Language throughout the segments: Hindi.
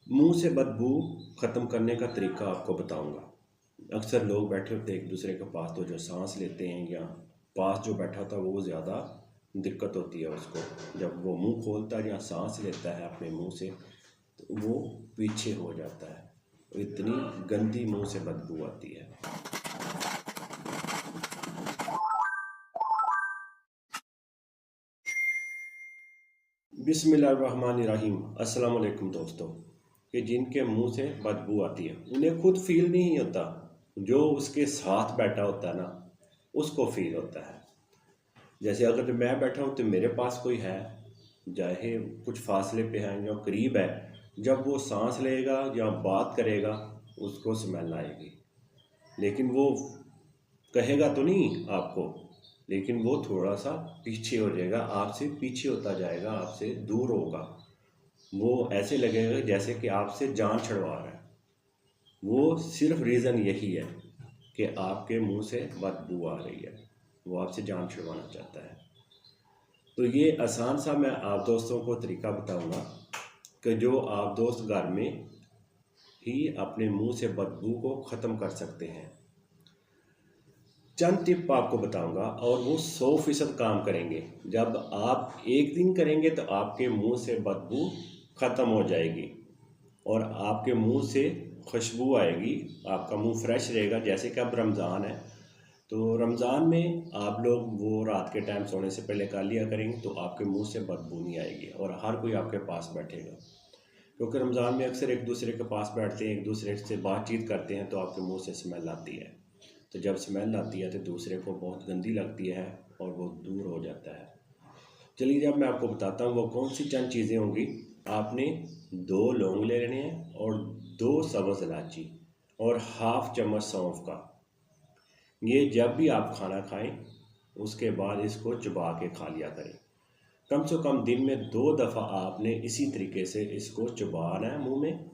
मुंह से बदबू ख़त्म करने का तरीका आपको बताऊंगा। अक्सर लोग बैठे होते हैं एक दूसरे के पास, तो जो सांस लेते हैं या पास जो बैठा होता है वो ज़्यादा दिक्कत होती है उसको। जब वो मुंह खोलता है या सांस लेता है अपने मुंह से तो वो पीछे हो जाता है। इतनी गंदी मुंह से बदबू आती है। बिस्मिल्लाहिर्रहमानिर्रहीम। अस्सलाम वालेकुम दोस्तों। कि जिनके मुंह से बदबू आती है उन्हें खुद फील नहीं होता, जो उसके साथ बैठा होता है ना उसको फील होता है। जैसे अगर मैं बैठा हूँ तो मेरे पास कोई है, चाहे कुछ फासले पे है या करीब है, जब वो सांस लेगा या बात करेगा उसको स्मेल आएगी। लेकिन वो कहेगा तो नहीं आपको, लेकिन वो थोड़ा सा पीछे हो जाएगा, आपसे पीछे होता जाएगा, आपसे दूर होगा। वो ऐसे लगेगा जैसे कि आपसे जान छुड़वा रहा है। वो सिर्फ रीज़न यही है कि आपके मुंह से बदबू आ रही है, वो आपसे जान छुड़वाना चाहता है। तो ये आसान सा मैं आप दोस्तों को तरीका बताऊंगा कि जो आप दोस्त घर में ही अपने मुंह से बदबू को ख़त्म कर सकते हैं। चंद टिप आपको बताऊंगा और वो 100% काम करेंगे। जब आप एक दिन करेंगे तो आपके मुंह से बदबू ख़त्म हो जाएगी और आपके मुंह से खुशबू आएगी, आपका मुंह फ्रेश रहेगा। जैसे कि अब रमज़ान है, तो रमज़ान में आप लोग वो रात के टाइम सोने से पहले कर लिया करेंगे तो आपके मुंह से बदबू नहीं आएगी और हर कोई आपके पास बैठेगा। क्योंकि रमज़ान में अक्सर एक दूसरे के पास बैठते हैं, एक दूसरे से बातचीत करते हैं, तो आपके मुंह से स्मेल आती है। तो जब स्मेल आती है तो दूसरे को बहुत गंदी लगती है और वो दूर हो जाता है। चलिए जब मैं आपको बताता हूँ वो कौन सी चंद चीज़ें होंगी। आपने 2 लौंग ले लेने हैं और 2 सब्ज़ इलायची और हाफ चम्मच सौंफ का। ये जब भी आप खाना खाएं उसके बाद इसको चबा के खा लिया करें। कम से कम दिन में 2 दफ़ा आपने इसी तरीके से इसको चबाना है मुंह में।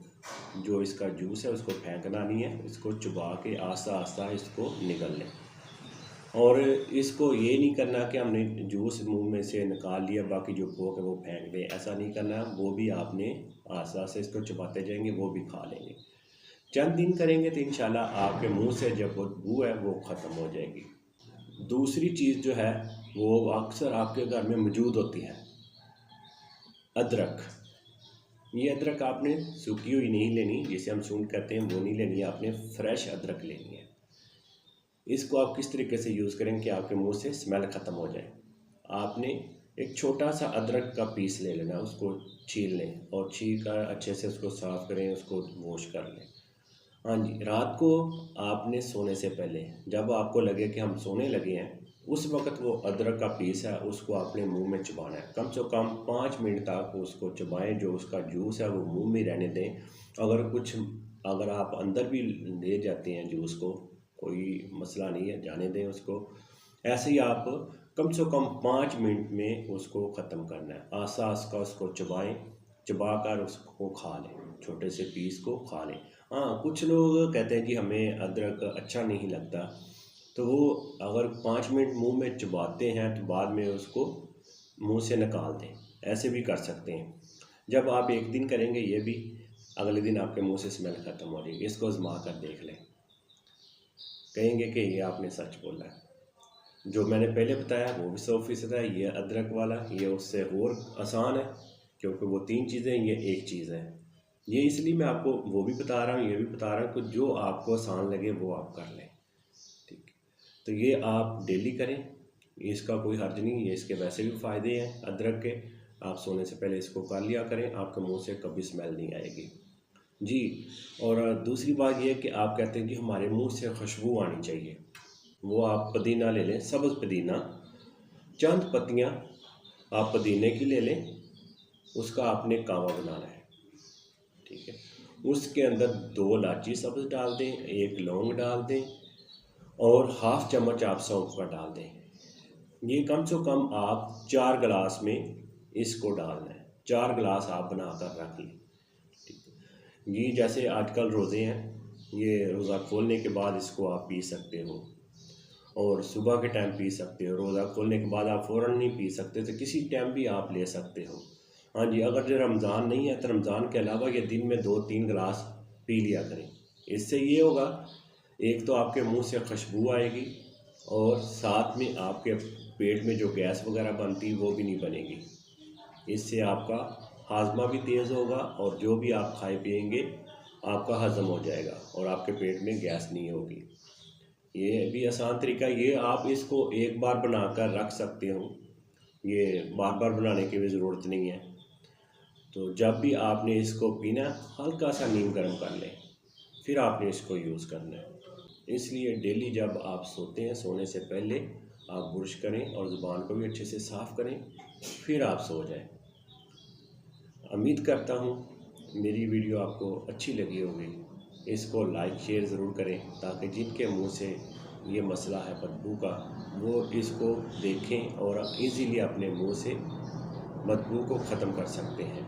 जो इसका जूस है उसको फेंकना नहीं है, इसको चबा के आस्ता आस्ता इसको निगल लें। और इसको ये नहीं करना कि हमने जूस मुंह में से निकाल लिया बाकी जो भोग है वो फेंक दें, ऐसा नहीं करना। वो भी आपने आस्ता आस्ता इसको चबाते जाएंगे, वो भी खा लेंगे। चंद दिन करेंगे तो इंशाल्लाह आपके मुंह से जो बदबू है वो ख़त्म हो जाएगी। दूसरी चीज़ जो है वो अक्सर आपके घर में मौजूद होती है, अदरक। ये अदरक आपने सूखी हुई नहीं लेनी, जिसे हम सूंड कहते हैं, वो नहीं लेनी है, आपने फ्रेश अदरक लेनी है। इसको आप किस तरीके से यूज़ करें कि आपके मुंह से स्मेल ख़त्म हो जाए। आपने एक छोटा सा अदरक का पीस ले लेना, उसको छील लें और छील कर अच्छे से उसको साफ़ करें, उसको वॉश कर लें। हाँ जी, रात को आपने सोने से पहले जब आपको लगे कि हम सोने लगे हैं, उस वक़्त वो अदरक का पीस है उसको आपने मुंह में चबाना है। कम से कम 5 मिनट तक उसको चबाएं, जो उसका जूस है वो मुंह में रहने दें। अगर आप अंदर भी ले जाते हैं जूस को, कोई मसला नहीं है, जाने दें उसको। ऐसे ही आप कम से कम 5 मिनट में उसको ख़त्म करना है। आस्ता आस्ता उसको चबाएं, चबा कर उसको खा लें, छोटे से पीस को खा लें। हाँ, कुछ लोग कहते हैं कि हमें अदरक अच्छा नहीं लगता, तो वो अगर 5 मिनट मुंह में चबाते हैं तो बाद में उसको मुंह से निकाल दें, ऐसे भी कर सकते हैं। जब आप एक दिन करेंगे ये भी, अगले दिन आपके मुंह से स्मेल ख़त्म हो जाएगी। इसको आजमा कर देख लें, कहेंगे कि ये आपने सच बोला है। जो मैंने पहले बताया वो भी 100% है, ये अदरक वाला ये उससे और आसान है, क्योंकि वो 3 चीज़ें ये एक चीज़ है। ये इसलिए मैं आपको वो भी बता रहा हूँ, ये भी बता रहा हूँ कि जो आपको आसान लगे वो आप कर लें। ठीक है, तो ये आप डेली करें, इसका कोई हर्ज नहीं है, इसके वैसे भी फ़ायदे हैं अदरक के। आप सोने से पहले इसको कर लिया करें, आपके मुंह से कभी स्मेल नहीं आएगी जी। और दूसरी बात ये है कि आप कहते हैं कि हमारे मुंह से खुशबू आनी चाहिए, वो आप पुदीना ले लें, सब्ज़ पुदीना, चंद पत्तियाँ आप पुदीने की ले लें, उसका आपने कावा बनाना है। ठीक है, उसके अंदर 2 इलायची सब्ज़ डाल दें, 1 लौंग डाल दें और हाफ चम्मच आप सौंफ का डाल दें। ये कम से कम आप 4 गिलास में इसको डालना है, 4 गिलास आप बना कर रख लें। ठीक है, ये जैसे आजकल रोज़े हैं, ये रोज़ा खोलने के बाद इसको आप पी सकते हो और सुबह के टाइम पी सकते हो। रोज़ा खोलने के बाद आप फ़ौरन नहीं पी सकते, तो किसी टाइम भी आप ले सकते हो। हाँ जी, अगर जो रमज़ान नहीं है तो रमज़ान के अलावा ये दिन में 2-3 गिलास पी लिया करें। इससे ये होगा, एक तो आपके मुंह से खुशबू आएगी और साथ में आपके पेट में जो गैस वगैरह बनती वो भी नहीं बनेगी। इससे आपका हाजमा भी तेज़ होगा और जो भी आप खाए पिएंगे आपका हज़म हो जाएगा और आपके पेट में गैस नहीं होगी। ये भी आसान तरीका, ये आप इसको एक बार बनाकर रख सकते हो, ये बार बार बनाने की भी ज़रूरत नहीं है। तो जब भी आपने इसको पीना, हल्का सा नीम गर्म कर लें, फिर आपने इसको यूज़ करना है। इसलिए डेली जब आप सोते हैं, सोने से पहले आप ब्रश करें और ज़ुबान को भी अच्छे से साफ़ करें, फिर आप सो जाएं। उम्मीद करता हूँ मेरी वीडियो आपको अच्छी लगी होगी। इसको लाइक शेयर ज़रूर करें ताकि जिनके मुंह से ये मसला है बदबू का, वो इसको देखें और इजीली अपने मुंह से बदबू को ख़त्म कर सकते हैं।